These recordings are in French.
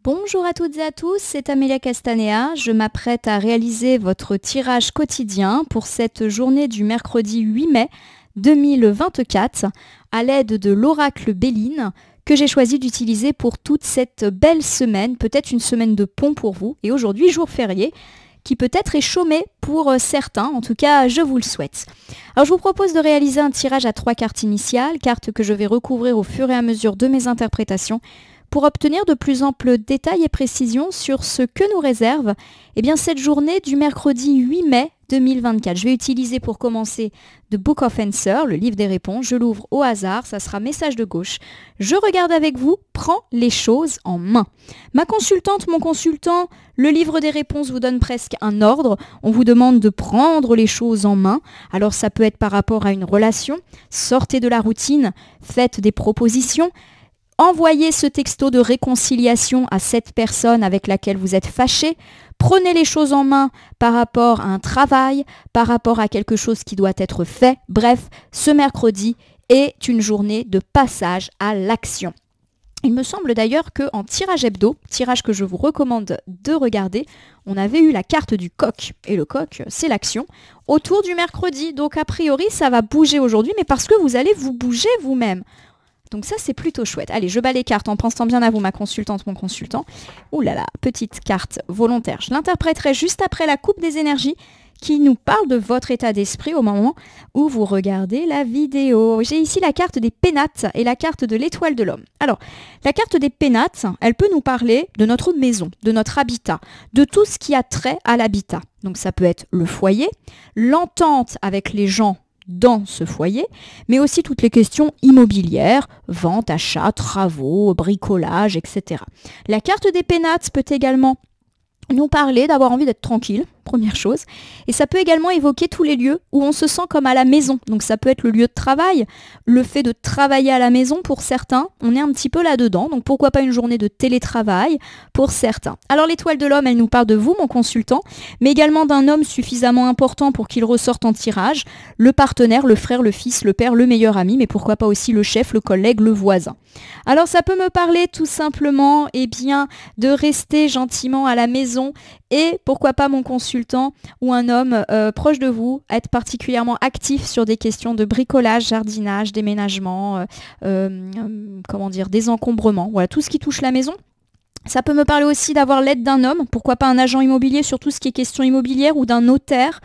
Bonjour à toutes et à tous, c'est Amélia Castanea. Je m'apprête à réaliser votre tirage quotidien pour cette journée du mercredi 8 mai 2024 à l'aide de l'oracle Béline que j'ai choisi d'utiliser pour toute cette belle semaine, peut-être une semaine de pont pour vous. Et aujourd'hui, jour férié, qui peut-être est chômé pour certains, en tout cas je vous le souhaite. Alors je vous propose de réaliser un tirage à 3 cartes initiales, cartes que je vais recouvrir au fur et à mesure de mes interprétations, pour obtenir de plus amples détails et précisions sur ce que nous réserve cette journée du mercredi 8 mai 2024. Je vais utiliser pour commencer The Book of Answers, le livre des réponses. Je l'ouvre au hasard, ça sera message de gauche. Je regarde avec vous, prends les choses en main. Ma consultante, mon consultant, le livre des réponses vous donne presque un ordre. On vous demande de prendre les choses en main. Alors ça peut être par rapport à une relation, sortez de la routine, faites des propositions. Envoyez ce texto de réconciliation à cette personne avec laquelle vous êtes fâché. Prenez les choses en main par rapport à un travail, par rapport à quelque chose qui doit être fait. Bref, ce mercredi est une journée de passage à l'action. Il me semble d'ailleurs qu'en tirage hebdo, tirage que je vous recommande de regarder, on avait eu la carte du coq. Et le coq, c'est l'action, autour du mercredi. Donc a priori, ça va bouger aujourd'hui, mais parce que vous allez vous bouger vous-même. Donc ça, c'est plutôt chouette. Allez, je bats les cartes en pensant bien à vous, ma consultante, mon consultant. Ouh là là, petite carte volontaire. Je l'interpréterai juste après la coupe des énergies qui nous parle de votre état d'esprit au moment où vous regardez la vidéo. J'ai ici la carte des pénates et la carte de l'étoile de l'homme. Alors, la carte des pénates, elle peut nous parler de notre maison, de notre habitat, de tout ce qui a trait à l'habitat. Donc ça peut être le foyer, l'entente avec les gens dans ce foyer, mais aussi toutes les questions immobilières, vente, achat, travaux, bricolage, etc. La carte des pénates peut également nous parler d'avoir envie d'être tranquille, première chose, et ça peut également évoquer tous les lieux où on se sent comme à la maison. Donc ça peut être le lieu de travail, le fait de travailler à la maison pour certains, on est un petit peu là-dedans, donc pourquoi pas une journée de télétravail pour certains. Alors l'étoile de l'homme, elle nous parle de vous, mon consultant, mais également d'un homme suffisamment important pour qu'il ressorte en tirage, le partenaire, le frère, le fils, le père, le meilleur ami, mais pourquoi pas aussi le chef, le collègue, le voisin. Alors ça peut me parler tout simplement de rester gentiment à la maison et pourquoi pas mon consultant ou un homme proche de vous être particulièrement actif sur des questions de bricolage, jardinage, déménagement, désencombrement, voilà, tout ce qui touche la maison. Ça peut me parler aussi d'avoir l'aide d'un homme, pourquoi pas un agent immobilier sur tout ce qui est question immobilière ou d'un notaire,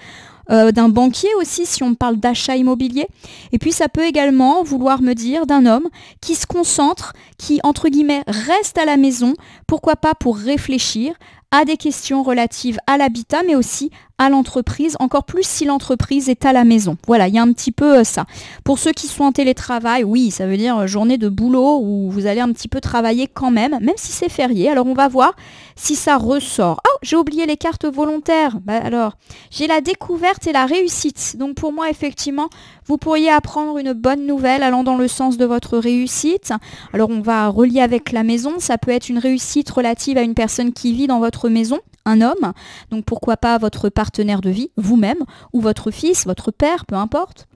d'un banquier aussi si on parle d'achat immobilier. Et puis ça peut également vouloir me dire d'un homme qui se concentre, qui entre guillemets reste à la maison, pourquoi pas pour réfléchir à des questions relatives à l'habitat mais aussi à l'entreprise, encore plus si l'entreprise est à la maison. Voilà, il y a un petit peu ça. Pour ceux qui sont en télétravail, oui, ça veut dire journée de boulot où vous allez un petit peu travailler quand même si c'est férié. Alors on va voir si ça ressort. Oh, j'ai oublié les cartes volontaires. Alors, j'ai la découverte et la réussite. Donc pour moi, effectivement, vous pourriez apprendre une bonne nouvelle allant dans le sens de votre réussite. Alors on va relier avec la maison. Ça peut être une réussite relative à une personne qui vit dans votre maison, un homme, donc pourquoi pas votre partenaire de vie, vous-même, ou votre fils, votre père, peu importe.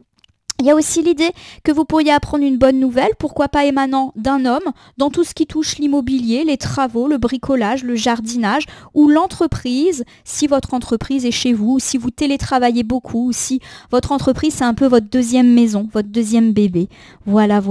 Il y a aussi l'idée que vous pourriez apprendre une bonne nouvelle, pourquoi pas émanant d'un homme, dans tout ce qui touche l'immobilier, les travaux, le bricolage, le jardinage, ou l'entreprise, si votre entreprise est chez vous, ou si vous télétravaillez beaucoup, ou si votre entreprise c'est un peu votre deuxième maison, votre deuxième bébé. Voilà.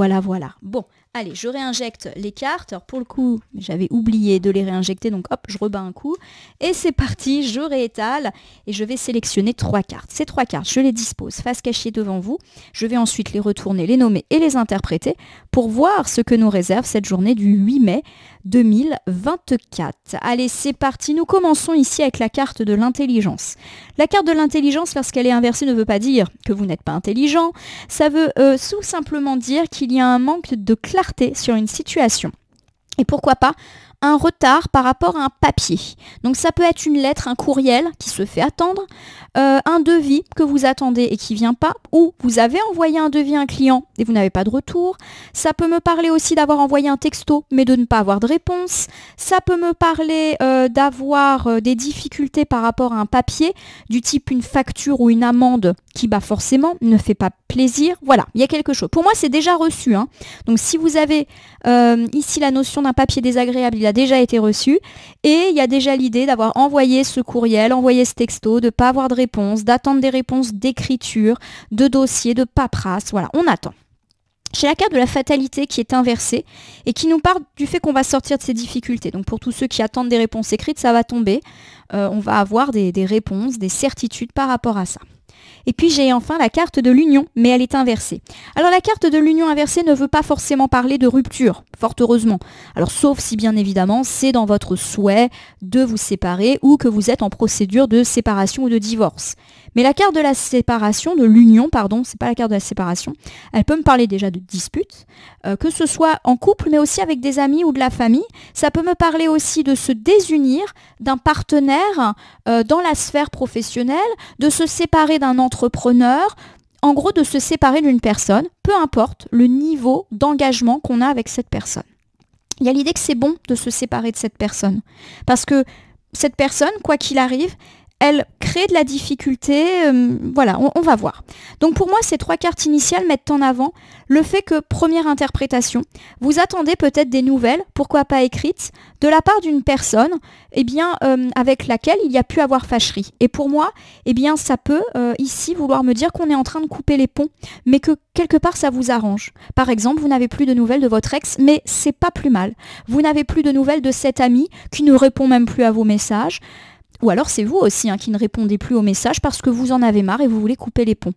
Bon. Allez, je réinjecte les cartes. Alors pour le coup, j'avais oublié de les réinjecter, donc hop, je rebats un coup. Et c'est parti, je réétale et je vais sélectionner 3 cartes. Ces 3 cartes, je les dispose face cachée devant vous. Je vais ensuite les retourner, les nommer et les interpréter pour voir ce que nous réserve cette journée du 8 mai 2024. Allez, c'est parti. Nous commençons ici avec la carte de l'intelligence. La carte de l'intelligence, lorsqu'elle est inversée, ne veut pas dire que vous n'êtes pas intelligent. Ça veut tout simplement dire qu'il y a un manque de clarté sur une situation. Et pourquoi pas un retard par rapport à un papier. Donc ça peut être une lettre, un courriel qui se fait attendre, un devis que vous attendez et qui ne vient pas, ou vous avez envoyé un devis à un client et vous n'avez pas de retour. Ça peut me parler aussi d'avoir envoyé un texto mais de ne pas avoir de réponse. Ça peut me parler d'avoir des difficultés par rapport à un papier du type une facture ou une amende qui forcément ne fait pas plaisir. Voilà, il y a quelque chose. Pour moi, c'est déjà reçu. Donc si vous avez ici la notion d'un papier désagréable, il a déjà été reçu et il y a déjà l'idée d'avoir envoyé ce courriel, envoyé ce texto, de ne pas avoir de réponse, d'attendre des réponses d'écriture, de dossier, de paperasse. Voilà, on attend. J'ai la carte de la fatalité qui est inversée et qui nous parle du fait qu'on va sortir de ces difficultés. Donc pour tous ceux qui attendent des réponses écrites, ça va tomber. On va avoir des réponses, des certitudes par rapport à ça. Et puis j'ai enfin la carte de l'union, mais elle est inversée. Alors la carte de l'union inversée ne veut pas forcément parler de rupture, fort heureusement. Alors sauf si bien évidemment c'est dans votre souhait de vous séparer ou que vous êtes en procédure de séparation ou de divorce. Mais la carte de la séparation, de l'union, pardon, c'est pas la carte de la séparation, elle peut me parler déjà de dispute, que ce soit en couple mais aussi avec des amis ou de la famille. Ça peut me parler aussi de se désunir d'un partenaire dans la sphère professionnelle, de se séparer d'un entrepreneur, en gros de se séparer d'une personne, peu importe le niveau d'engagement qu'on a avec cette personne. Il y a l'idée que c'est bon de se séparer de cette personne, parce que cette personne, quoi qu'il arrive, elle crée de la difficulté, voilà, on va voir. Donc pour moi, ces 3 cartes initiales mettent en avant le fait que, première interprétation, vous attendez peut-être des nouvelles, pourquoi pas écrites, de la part d'une personne avec laquelle il y a pu avoir fâcherie. Et pour moi, ça peut ici vouloir me dire qu'on est en train de couper les ponts, mais que quelque part ça vous arrange. Par exemple, vous n'avez plus de nouvelles de votre ex, mais c'est pas plus mal. Vous n'avez plus de nouvelles de cet ami qui ne répond même plus à vos messages. Ou alors c'est vous aussi qui ne répondez plus aux messages parce que vous en avez marre et vous voulez couper les ponts.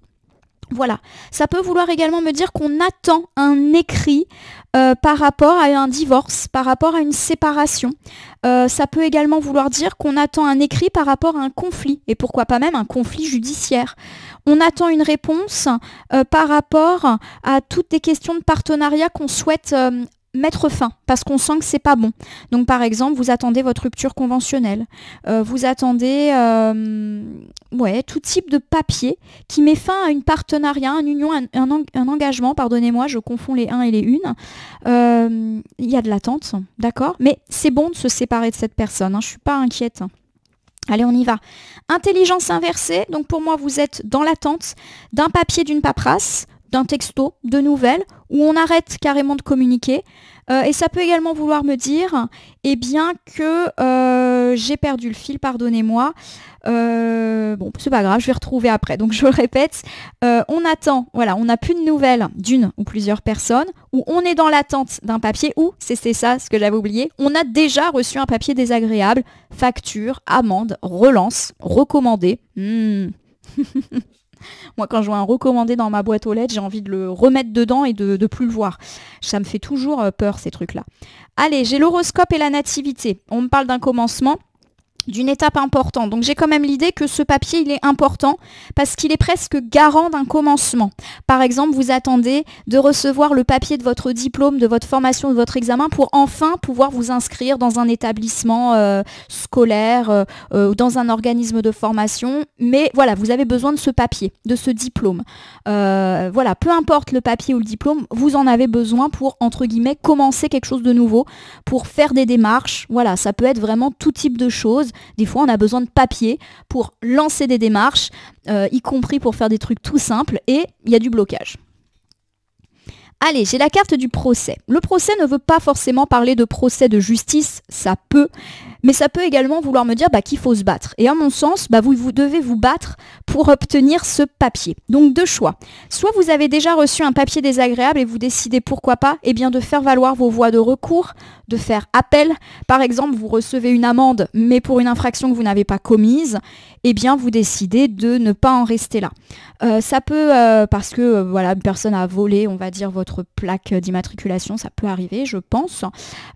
Voilà, ça peut vouloir également me dire qu'on attend un écrit par rapport à un divorce, par rapport à une séparation. Ça peut également vouloir dire qu'on attend un écrit par rapport à un conflit, et pourquoi pas même un conflit judiciaire. On attend une réponse par rapport à toutes les questions de partenariat qu'on souhaite mettre fin, parce qu'on sent que c'est pas bon. Donc par exemple, vous attendez votre rupture conventionnelle, vous attendez tout type de papier qui met fin à une partenariat, une union, un engagement, pardonnez-moi, je confonds les uns et les unes. Il y a de l'attente, d'accord, mais c'est bon de se séparer de cette personne, je suis pas inquiète. Allez, on y va. Intelligence inversée, donc pour moi, vous êtes dans l'attente d'un papier, d'une paperasse, d'un texto, de nouvelles, où on arrête carrément de communiquer. Et ça peut également vouloir me dire que j'ai perdu le fil, pardonnez-moi. Bon, c'est pas grave, je vais retrouver après. Donc je le répète, on attend, voilà, on n'a plus de nouvelles d'une ou plusieurs personnes, ou on est dans l'attente d'un papier, ou, c'est ça ce que j'avais oublié, on a déjà reçu un papier désagréable, facture, amende, relance, recommandé. Moi, quand je vois un recommandé dans ma boîte aux lettres, j'ai envie de le remettre dedans et de plus le voir. Ça me fait toujours peur, ces trucs-là. Allez, j'ai l'horoscope et la nativité. On me parle d'un commencement, d'une étape importante. Donc j'ai quand même l'idée que ce papier, il est important parce qu'il est presque garant d'un commencement. Par exemple, vous attendez de recevoir le papier de votre diplôme, de votre formation, de votre examen pour enfin pouvoir vous inscrire dans un établissement scolaire, dans un organisme de formation. Mais voilà, vous avez besoin de ce papier, de ce diplôme. Voilà, peu importe le papier ou le diplôme, vous en avez besoin pour, entre guillemets, commencer quelque chose de nouveau, pour faire des démarches. Voilà, ça peut être vraiment tout type de choses. Des fois, on a besoin de papier pour lancer des démarches, y compris pour faire des trucs tout simples, et il y a du blocage. Allez, j'ai la carte du procès. Le procès ne veut pas forcément parler de procès de justice, ça peut, mais ça peut également vouloir me dire qu'il faut se battre. Et à mon sens, vous devez vous battre pour obtenir ce papier. Donc 2 choix. Soit vous avez déjà reçu un papier désagréable et vous décidez pourquoi pas de faire valoir vos voies de recours, de faire appel. Par exemple, vous recevez une amende, mais pour une infraction que vous n'avez pas commise, vous décidez de ne pas en rester là. Ça peut, parce que une personne a volé, on va dire, votre plaque d'immatriculation, ça peut arriver, je pense.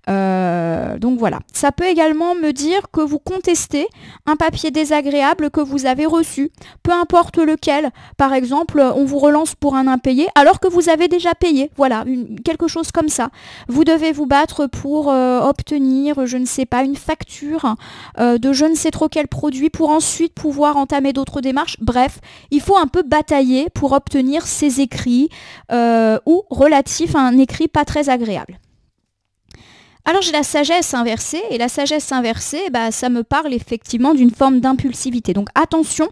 Donc voilà. Ça peut également me dire que vous contestez un papier désagréable que vous avez reçu, peu importe lequel. Par exemple, on vous relance pour un impayé alors que vous avez déjà payé. Voilà, quelque chose comme ça. Vous devez vous battre pour obtenir, je ne sais pas, une facture de je ne sais trop quel produit pour ensuite pouvoir entamer d'autres démarches. Bref, il faut un peu batailler pour obtenir ces écrits ou relatifs à un écrit pas très agréable. Alors j'ai la sagesse inversée, et la sagesse inversée, bah, ça me parle effectivement d'une forme d'impulsivité. Donc attention,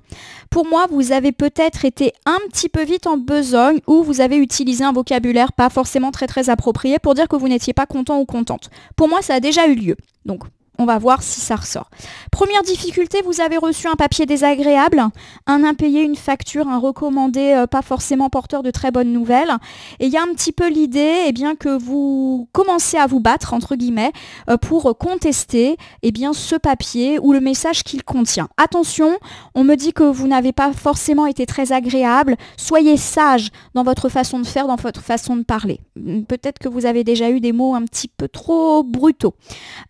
pour moi, vous avez peut-être été un petit peu vite en besogne, ou vous avez utilisé un vocabulaire pas forcément très approprié pour dire que vous n'étiez pas content ou contente. Pour moi, ça a déjà eu lieu. Donc on va voir si ça ressort. Première difficulté, vous avez reçu un papier désagréable, un impayé, une facture, un recommandé pas forcément porteur de très bonnes nouvelles. Et il y a un petit peu l'idée que vous commencez à vous battre, entre guillemets, pour contester ce papier ou le message qu'il contient. Attention, on me dit que vous n'avez pas forcément été très agréable. Soyez sage dans votre façon de faire, dans votre façon de parler. Peut-être que vous avez déjà eu des mots un petit peu trop brutaux.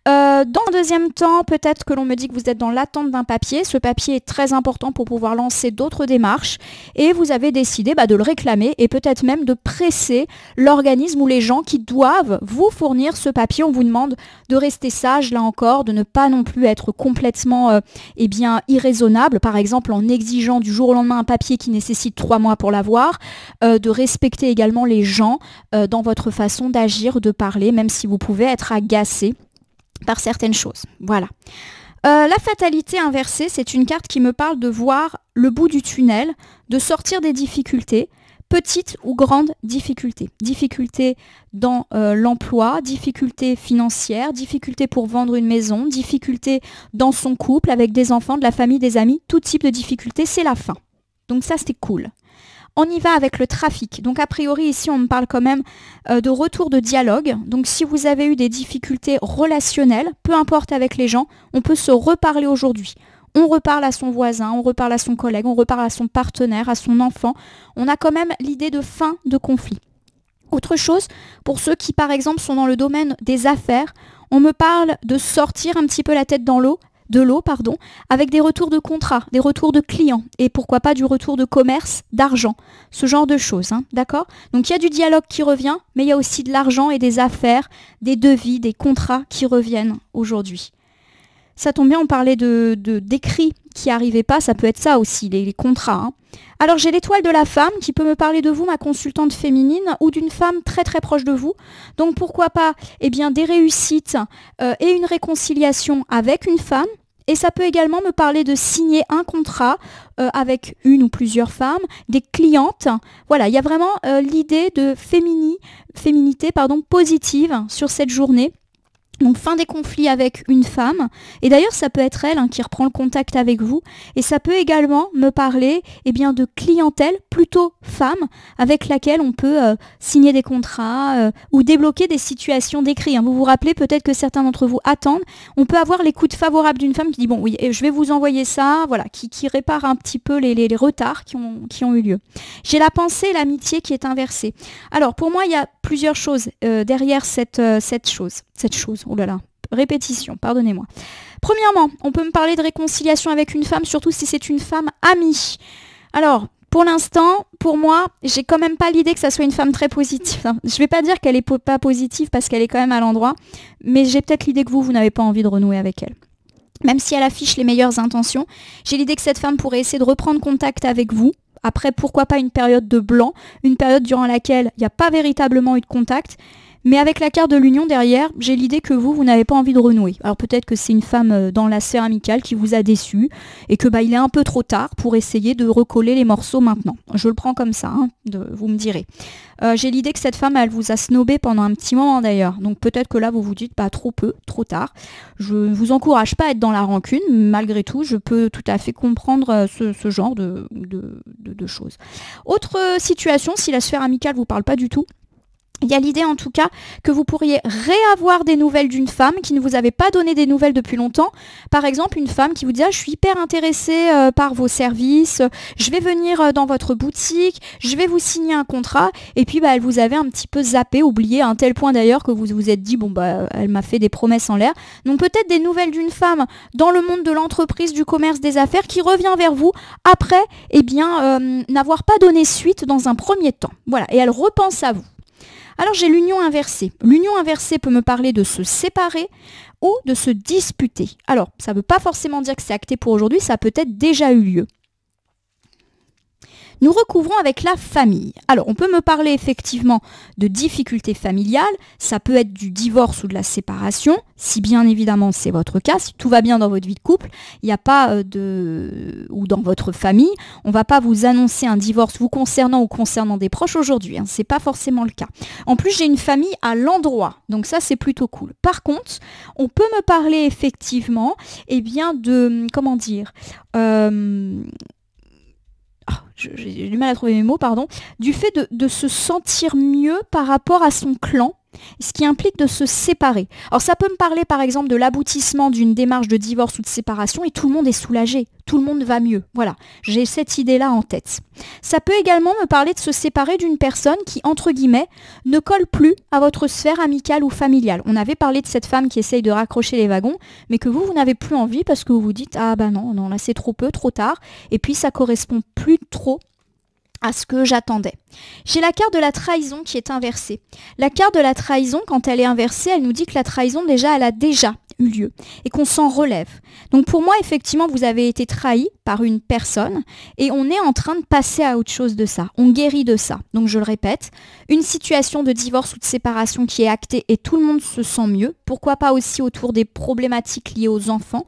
Dans le deuxième temps, peut-être que l'on me dit que vous êtes dans l'attente d'un papier. Ce papier est très important pour pouvoir lancer d'autres démarches et vous avez décidé de le réclamer et peut-être même de presser l'organisme ou les gens qui doivent vous fournir ce papier. On vous demande de rester sage, là encore, de ne pas non plus être complètement irraisonnable, par exemple en exigeant du jour au lendemain un papier qui nécessite 3 mois pour l'avoir, de respecter également les gens dans votre façon d'agir, de parler, même si vous pouvez être agacé par certaines choses. Voilà. La fatalité inversée, c'est une carte qui me parle de voir le bout du tunnel, de sortir des difficultés, petites ou grandes difficultés. Difficultés dans l'emploi, difficultés financières, difficultés pour vendre une maison, difficultés dans son couple, avec des enfants, de la famille, des amis, tout type de difficultés, c'est la fin. Donc ça, c'est cool. On y va avec le trafic. Donc a priori ici on me parle quand même de retour de dialogue. Donc si vous avez eu des difficultés relationnelles, peu importe avec les gens, on peut se reparler aujourd'hui. On reparle à son voisin, on reparle à son collègue, on reparle à son partenaire, à son enfant. On a quand même l'idée de fin de conflit. Autre chose, pour ceux qui par exemple sont dans le domaine des affaires, on me parle de sortir un petit peu la tête dans l'eau, avec des retours de contrats, des retours de clients et pourquoi pas du retour de commerce, d'argent, ce genre de choses, d'accord? Donc il y a du dialogue qui revient, mais il y a aussi de l'argent et des affaires, des devis, des contrats qui reviennent aujourd'hui. Ça tombe bien, on parlait d'écrits qui n'arrivaient pas, ça peut être ça aussi, les contrats. Alors j'ai l'étoile de la femme qui peut me parler de vous, ma consultante féminine, ou d'une femme très proche de vous. Donc pourquoi pas des réussites et une réconciliation avec une femme. Et ça peut également me parler de signer un contrat avec une ou plusieurs femmes, des clientes. Voilà, il y a vraiment l'idée de féminité positive sur cette journée. Donc fin des conflits avec une femme, et d'ailleurs ça peut être elle qui reprend le contact avec vous, et ça peut également me parler de clientèle plutôt femme, avec laquelle on peut signer des contrats ou débloquer des situations d'écrit. Vous vous rappelez peut-être que certains d'entre vous attendent, on peut avoir l'écoute favorable d'une femme qui dit bon oui, je vais vous envoyer ça, voilà, qui répare un petit peu les retards qui ont eu lieu. J'ai la pensée et l'amitié qui est inversée. Alors pour moi il y a plusieurs choses derrière cette chose, oh là là, répétition, pardonnez-moi. Premièrement, on peut me parler de réconciliation avec une femme, surtout si c'est une femme amie. Alors, pour l'instant, pour moi, j'ai quand même pas l'idée que ça soit une femme très positive. Je vais pas dire qu'elle est pas positive parce qu'elle est quand même à l'endroit, mais j'ai peut-être l'idée que vous n'avez pas envie de renouer avec elle. Même si elle affiche les meilleures intentions, j'ai l'idée que cette femme pourrait essayer de reprendre contact avec vous. Après, pourquoi pas une période de blanc, une période durant laquelle il n'y a pas véritablement eu de contact. Mais avec la carte de l'union derrière, j'ai l'idée que vous n'avez pas envie de renouer. Alors peut-être que c'est une femme dans la sphère amicale qui vous a déçu et que il est un peu trop tard pour essayer de recoller les morceaux maintenant. Je le prends comme ça, vous me direz. J'ai l'idée que cette femme, elle vous a snobé pendant un petit moment d'ailleurs. Donc peut-être que là, vous vous dites, trop tard. Je ne vous encourage pas à être dans la rancune. Malgré tout, je peux tout à fait comprendre ce genre de choses. Autre situation, si la sphère amicale vous parle pas du tout, il y a l'idée en tout cas que vous pourriez réavoir des nouvelles d'une femme qui ne vous avait pas donné des nouvelles depuis longtemps. Par exemple, une femme qui vous dit « je suis hyper intéressée par vos services, je vais venir dans votre boutique, je vais vous signer un contrat » et puis elle vous avait un petit peu zappé, oublié à un tel point d'ailleurs que vous vous êtes dit « bon elle m'a fait des promesses en l'air ». Donc peut-être des nouvelles d'une femme dans le monde de l'entreprise, du commerce, des affaires qui revient vers vous après n'avoir pas donné suite dans un premier temps. Voilà, et elle repense à vous. Alors j'ai l'union inversée. L'union inversée peut me parler de se séparer ou de se disputer. Alors, ça ne veut pas forcément dire que c'est acté pour aujourd'hui, ça a peut-être déjà eu lieu. Nous recouvrons avec la famille. Alors, on peut me parler effectivement de difficultés familiales, ça peut être du divorce ou de la séparation, si bien évidemment c'est votre cas, si tout va bien dans votre vie de couple, il n'y a pas ou dans votre famille, on ne va pas vous annoncer un divorce vous concernant ou concernant des proches aujourd'hui, hein, c'est pas forcément le cas. En plus, j'ai une famille à l'endroit, donc ça c'est plutôt cool. Par contre, on peut me parler effectivement, eh bien de, comment dire, j'ai du mal à trouver mes mots, pardon, du fait de se sentir mieux par rapport à son clan, ce qui implique de se séparer. Alors ça peut me parler par exemple de l'aboutissement d'une démarche de divorce ou de séparation et tout le monde est soulagé, tout le monde va mieux. Voilà, j'ai cette idée-là en tête. Ça peut également me parler de se séparer d'une personne qui, entre guillemets, ne colle plus à votre sphère amicale ou familiale. On avait parlé de cette femme qui essaye de raccrocher les wagons, mais que vous n'avez plus envie parce que vous vous dites « Ah bah non, là c'est trop peu, trop tard », et puis ça correspond plus trop à ce que j'attendais. J'ai la carte de la trahison qui est inversée. La carte de la trahison, quand elle est inversée, elle nous dit que la trahison, déjà, elle a déjà eu lieu et qu'on s'en relève. Donc pour moi, effectivement, vous avez été trahi par une personne et on est en train de passer à autre chose de ça. On guérit de ça. Donc je le répète, une situation de divorce ou de séparation qui est actée et tout le monde se sent mieux. Pourquoi pas aussi autour des problématiques liées aux enfants,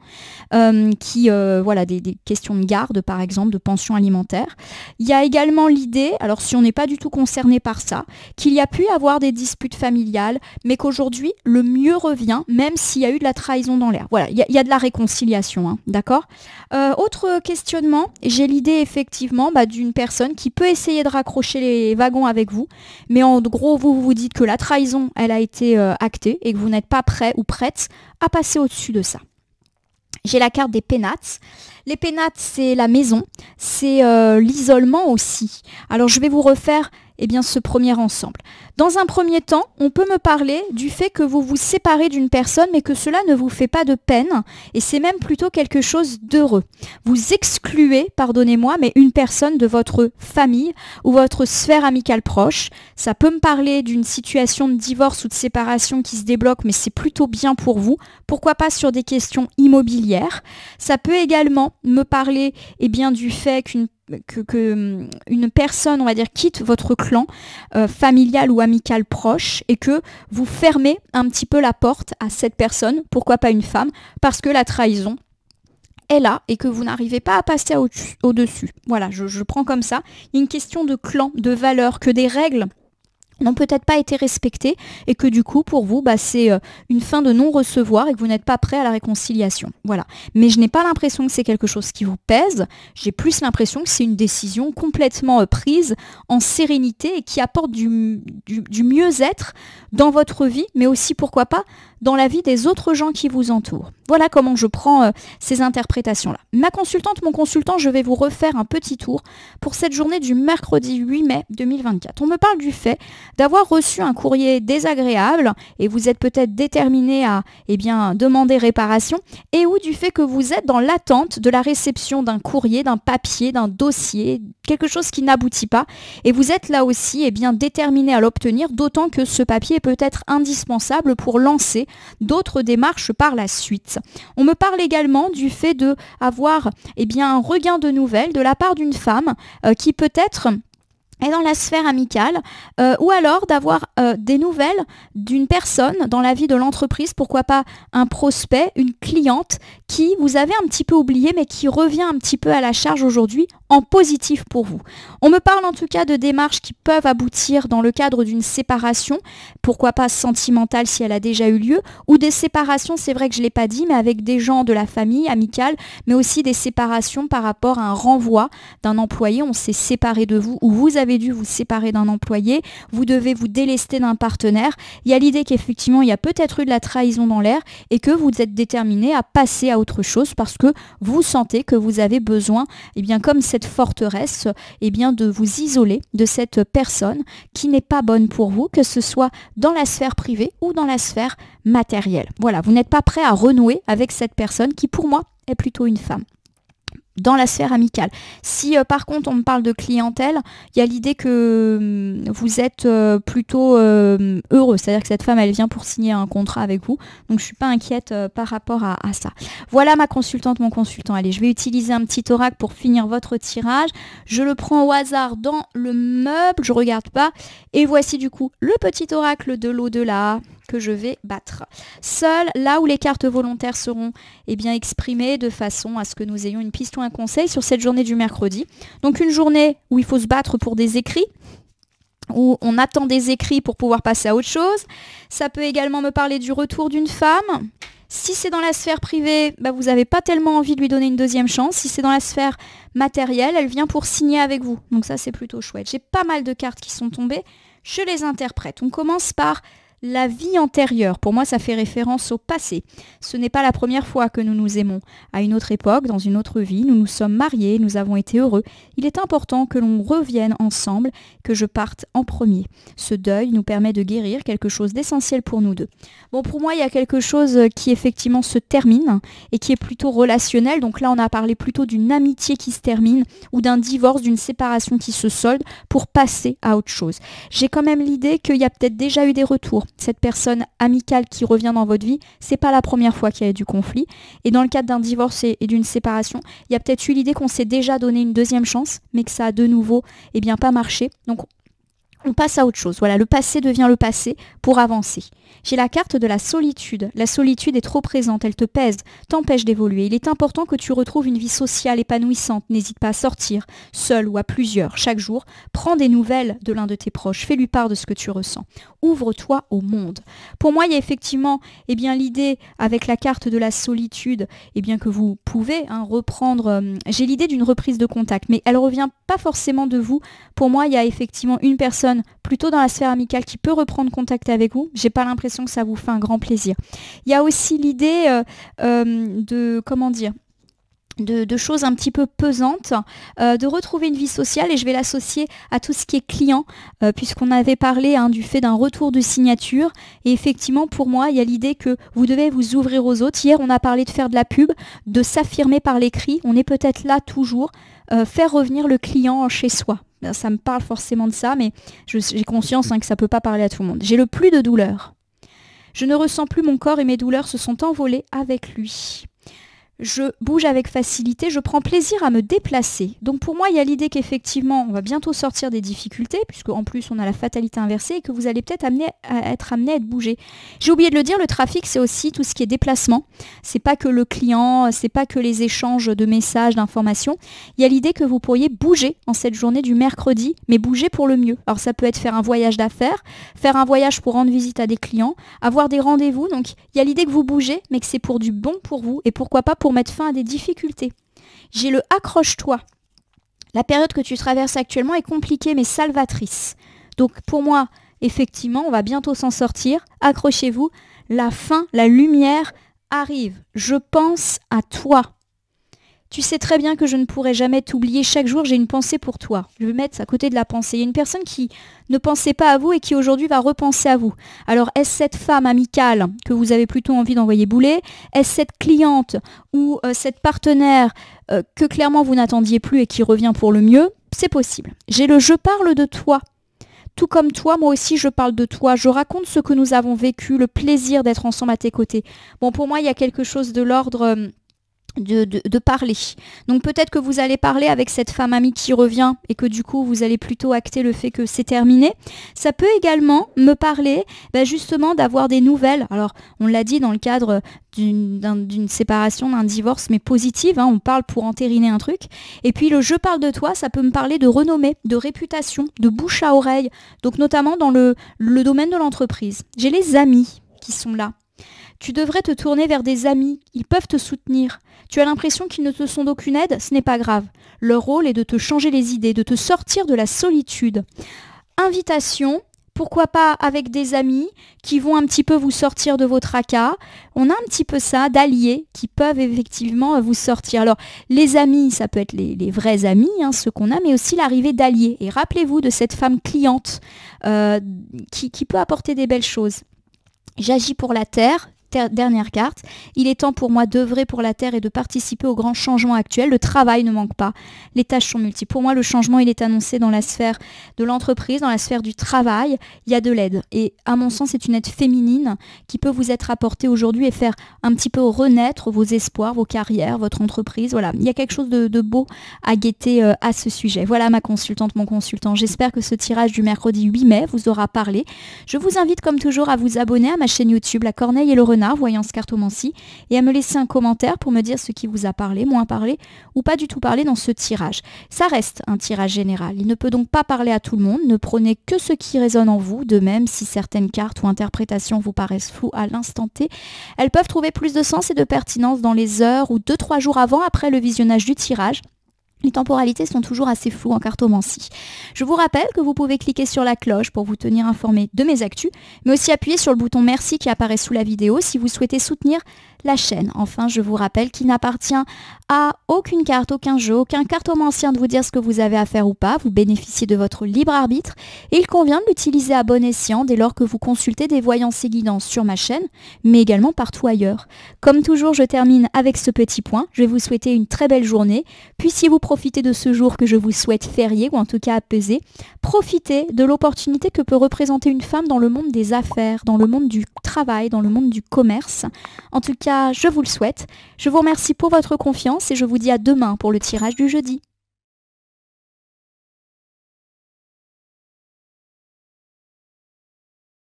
voilà, des questions de garde, par exemple, de pension alimentaire. Il y a également l'idée, alors si on n'est pas du tout concerné par ça, qu'il y a pu avoir des disputes familiales, mais qu'aujourd'hui, le mieux revient, même s'il y a eu de la trahison dans l'air. Voilà, il y a de la réconciliation, hein, d'accord. Autre questionnement, j'ai l'idée effectivement d'une personne qui peut essayer de raccrocher les wagons avec vous, mais en gros, vous vous dites que la trahison, elle a été actée et que vous n'êtes pas prêt ou prête à passer au-dessus de ça. J'ai la carte des pénates. Les pénates, c'est la maison, c'est l'isolement aussi. Alors, je vais vous refaire ce premier ensemble. Dans un premier temps, on peut me parler du fait que vous vous séparez d'une personne, mais que cela ne vous fait pas de peine, et c'est même plutôt quelque chose d'heureux. Vous excluez, pardonnez-moi, mais une personne de votre famille ou votre sphère amicale proche. Ça peut me parler d'une situation de divorce ou de séparation qui se débloque, mais c'est plutôt bien pour vous. Pourquoi pas sur des questions immobilières. Ça peut également me parler du fait qu'une personne, on va dire, quitte votre clan familial ou amical proche et que vous fermez un petit peu la porte à cette personne, pourquoi pas une femme, parce que la trahison est là et que vous n'arrivez pas à passer au-dessus. Voilà, je prends comme ça. Il y a une question de clan, de valeur, que des règles n'ont peut-être pas été respectées et que du coup pour vous c'est une fin de non-recevoir et que vous n'êtes pas prêt à la réconciliation. Voilà. Mais je n'ai pas l'impression que c'est quelque chose qui vous pèse, j'ai plus l'impression que c'est une décision complètement prise en sérénité et qui apporte du mieux-être dans votre vie, mais aussi pourquoi pas dans la vie des autres gens qui vous entourent. Voilà comment je prends ces interprétations-là. Ma consultante, mon consultant, je vais vous refaire un petit tour pour cette journée du mercredi 8 mai 2024. On me parle du fait d'avoir reçu un courrier désagréable et vous êtes peut-être déterminé à demander réparation et ou du fait que vous êtes dans l'attente de la réception d'un courrier, d'un papier, d'un dossier, quelque chose qui n'aboutit pas et vous êtes là aussi déterminé à l'obtenir, d'autant que ce papier est peut-être indispensable pour lancer d'autres démarches par la suite. On me parle également du fait d'avoir un regain de nouvelles de la part d'une femme qui peut-être est dans la sphère amicale ou alors d'avoir des nouvelles d'une personne dans la vie de l'entreprise, pourquoi pas un prospect, une cliente qui vous avez un petit peu oublié mais qui revient un petit peu à la charge aujourd'hui en positif pour vous. On me parle en tout cas de démarches qui peuvent aboutir dans le cadre d'une séparation, pourquoi pas sentimentale si elle a déjà eu lieu, ou des séparations, c'est vrai que je ne l'ai pas dit, mais avec des gens de la famille amicale, mais aussi des séparations par rapport à un renvoi d'un employé, on s'est séparé de vous, ou vous avez dû vous séparer d'un employé, vous devez vous délester d'un partenaire. Il y a l'idée qu'effectivement il y a peut-être eu de la trahison dans l'air et que vous êtes déterminé à passer à autre chose parce que vous sentez que vous avez besoin, comme cette forteresse, de vous isoler de cette personne qui n'est pas bonne pour vous, que ce soit dans la sphère privée ou dans la sphère matérielle. Voilà, vous n'êtes pas prêt à renouer avec cette personne qui pour moi est plutôt une femme. dans la sphère amicale. Si par contre on me parle de clientèle, il y a l'idée que vous êtes plutôt heureux, c'est-à-dire que cette femme elle vient pour signer un contrat avec vous, donc je suis pas inquiète par rapport à ça. Voilà ma consultante, mon consultant. Allez, je vais utiliser un petit oracle pour finir votre tirage. Je le prends au hasard dans le meuble, je regarde pas, et voici du coup le petit oracle de l'au-delà que je vais battre. Seul, là où les cartes volontaires seront exprimées de façon à ce que nous ayons une piste ou un conseil sur cette journée du mercredi. Donc une journée où il faut se battre pour des écrits, où on attend des écrits pour pouvoir passer à autre chose. Ça peut également me parler du retour d'une femme. Si c'est dans la sphère privée, vous n'avez pas tellement envie de lui donner une deuxième chance. Si c'est dans la sphère matérielle, elle vient pour signer avec vous. Donc ça, c'est plutôt chouette. J'ai pas mal de cartes qui sont tombées. Je les interprète. On commence par la vie antérieure. Pour moi, ça fait référence au passé. Ce n'est pas la première fois que nous nous aimons. À une autre époque, dans une autre vie, nous nous sommes mariés, nous avons été heureux. Il est important que l'on revienne ensemble, que je parte en premier. Ce deuil nous permet de guérir quelque chose d'essentiel pour nous deux. Bon, pour moi, il y a quelque chose qui effectivement se termine et qui est plutôt relationnel. Donc là, on a parlé plutôt d'une amitié qui se termine ou d'un divorce, d'une séparation qui se solde pour passer à autre chose. J'ai quand même l'idée qu'il y a peut-être déjà eu des retours. Cette personne amicale qui revient dans votre vie, c'est pas la première fois qu'il y a eu du conflit. Et dans le cadre d'un divorce et d'une séparation, il y a peut-être eu l'idée qu'on s'est déjà donné une deuxième chance, mais que ça a de nouveau pas marché. Donc on passe à autre chose. Voilà, le passé devient le passé pour avancer. J'ai la carte de la solitude. La solitude est trop présente, elle te pèse, t'empêche d'évoluer. Il est important que tu retrouves une vie sociale épanouissante. N'hésite pas à sortir, seul ou à plusieurs, chaque jour. Prends des nouvelles de l'un de tes proches, fais-lui part de ce que tu ressens. Ouvre-toi au monde. Pour moi, il y a effectivement l'idée avec la carte de la solitude que vous pouvez reprendre. J'ai l'idée d'une reprise de contact, mais elle ne revient pas forcément de vous. Pour moi, il y a effectivement une personne plutôt dans la sphère amicale qui peut reprendre contact avec vous. J'ai pas l'impression que ça vous fait un grand plaisir. Il y a aussi l'idée de choses un petit peu pesantes, de retrouver une vie sociale, et je vais l'associer à tout ce qui est client, puisqu'on avait parlé du fait d'un retour de signature, et effectivement pour moi il y a l'idée que vous devez vous ouvrir aux autres. Hier on a parlé de faire de la pub, de s'affirmer par l'écrit, on est peut-être là toujours, faire revenir le client chez soi. Ça me parle forcément de ça, mais j'ai conscience que ça ne peut pas parler à tout le monde. J'ai le plus de douleur. Je ne ressens plus mon corps et mes douleurs se sont envolées avec lui. Je bouge avec facilité, je prends plaisir à me déplacer. Donc pour moi, il y a l'idée qu'effectivement, on va bientôt sortir des difficultés, puisque en plus on a la fatalité inversée, et que vous allez peut-être être amené à être bougé. J'ai oublié de le dire, le trafic, c'est aussi tout ce qui est déplacement. C'est pas que le client, c'est pas que les échanges de messages, d'informations. Il y a l'idée que vous pourriez bouger en cette journée du mercredi, mais bouger pour le mieux. Alors ça peut être faire un voyage d'affaires, faire un voyage pour rendre visite à des clients, avoir des rendez-vous. Donc il y a l'idée que vous bougez, mais que c'est pour du bon pour vous, et pourquoi pas pour mettre fin à des difficultés. J'ai le accroche-toi. La période que tu traverses actuellement est compliquée mais salvatrice. Donc pour moi, effectivement, on va bientôt s'en sortir. Accrochez-vous. La fin, la lumière arrive. Je pense à toi. Tu sais très bien que je ne pourrai jamais t'oublier. Chaque jour, j'ai une pensée pour toi. Je vais mettre à côté de la pensée. Il y a une personne qui ne pensait pas à vous et qui aujourd'hui va repenser à vous. Alors, est-ce cette femme amicale que vous avez plutôt envie d'envoyer bouler? Est-ce cette cliente ou cette partenaire que clairement vous n'attendiez plus et qui revient pour le mieux? C'est possible. J'ai le je parle de toi. Tout comme toi, moi aussi je parle de toi. Je raconte ce que nous avons vécu, le plaisir d'être ensemble à tes côtés. Bon, pour moi, il y a quelque chose de l'ordre de parler. Donc peut-être que vous allez parler avec cette femme amie qui revient et que du coup vous allez plutôt acter le fait que c'est terminé. Ça peut également me parler justement d'avoir des nouvelles. Alors on l'a dit dans le cadre d'une séparation, d'un divorce, mais positive, on parle pour entériner un truc. Et puis le je parle de toi, ça peut me parler de renommée, de réputation, de bouche à oreille, donc notamment dans le domaine de l'entreprise. J'ai les amis qui sont là. Tu devrais te tourner vers des amis, ils peuvent te soutenir. Tu as l'impression qu'ils ne te sont d'aucune aide, ce n'est pas grave. Leur rôle est de te changer les idées, de te sortir de la solitude. Invitation, pourquoi pas avec des amis qui vont un petit peu vous sortir de vos tracas. On a un petit peu ça d'alliés qui peuvent effectivement vous sortir. Alors les amis, ça peut être les vrais amis, ceux qu'on a, mais aussi l'arrivée d'alliés. Et rappelez-vous de cette femme cliente qui peut apporter des belles choses. J'agis pour la terre. dernière carte. Il est temps pour moi d'œuvrer pour la Terre et de participer aux grands changements actuels. Le travail ne manque pas, les tâches sont multiples. Pour moi, le changement, il est annoncé dans la sphère de l'entreprise, dans la sphère du travail. Il y a de l'aide. Et à mon sens, c'est une aide féminine qui peut vous être apportée aujourd'hui et faire un petit peu renaître vos espoirs, vos carrières, votre entreprise. Voilà, il y a quelque chose de beau à guetter à ce sujet. Voilà ma consultante, mon consultant. J'espère que ce tirage du mercredi 8 mai vous aura parlé. Je vous invite comme toujours à vous abonner à ma chaîne YouTube La Corneille et le Renard, Voyance Cartomancie, et à me laisser un commentaire pour me dire ce qui vous a parlé, moins parlé ou pas du tout parlé dans ce tirage. Ça reste un tirage général. Il ne peut donc pas parler à tout le monde. Ne prenez que ce qui résonne en vous. De même, si certaines cartes ou interprétations vous paraissent floues à l'instant T, elles peuvent trouver plus de sens et de pertinence dans les heures ou 2-3 jours après le visionnage du tirage. Les temporalités sont toujours assez floues en cartomancie. Je vous rappelle que vous pouvez cliquer sur la cloche pour vous tenir informé de mes actus, mais aussi appuyer sur le bouton merci qui apparaît sous la vidéo si vous souhaitez soutenir la chaîne. Enfin, je vous rappelle qu'il n'appartient à aucune carte, aucun jeu, aucun cartomancien de vous dire ce que vous avez à faire ou pas. Vous bénéficiez de votre libre arbitre et il convient de l'utiliser à bon escient dès lors que vous consultez des voyances et guidances sur ma chaîne, mais également partout ailleurs. Comme toujours, je termine avec ce petit point. Je vais vous souhaiter une très belle journée. Puissiez-vous profiter de ce jour que je vous souhaite férié ou en tout cas apaisé. Profitez de l'opportunité que peut représenter une femme dans le monde des affaires, dans le monde du travail, dans le monde du commerce. En tout cas, je vous le souhaite. Je vous remercie pour votre confiance et je vous dis à demain pour le tirage du jeudi.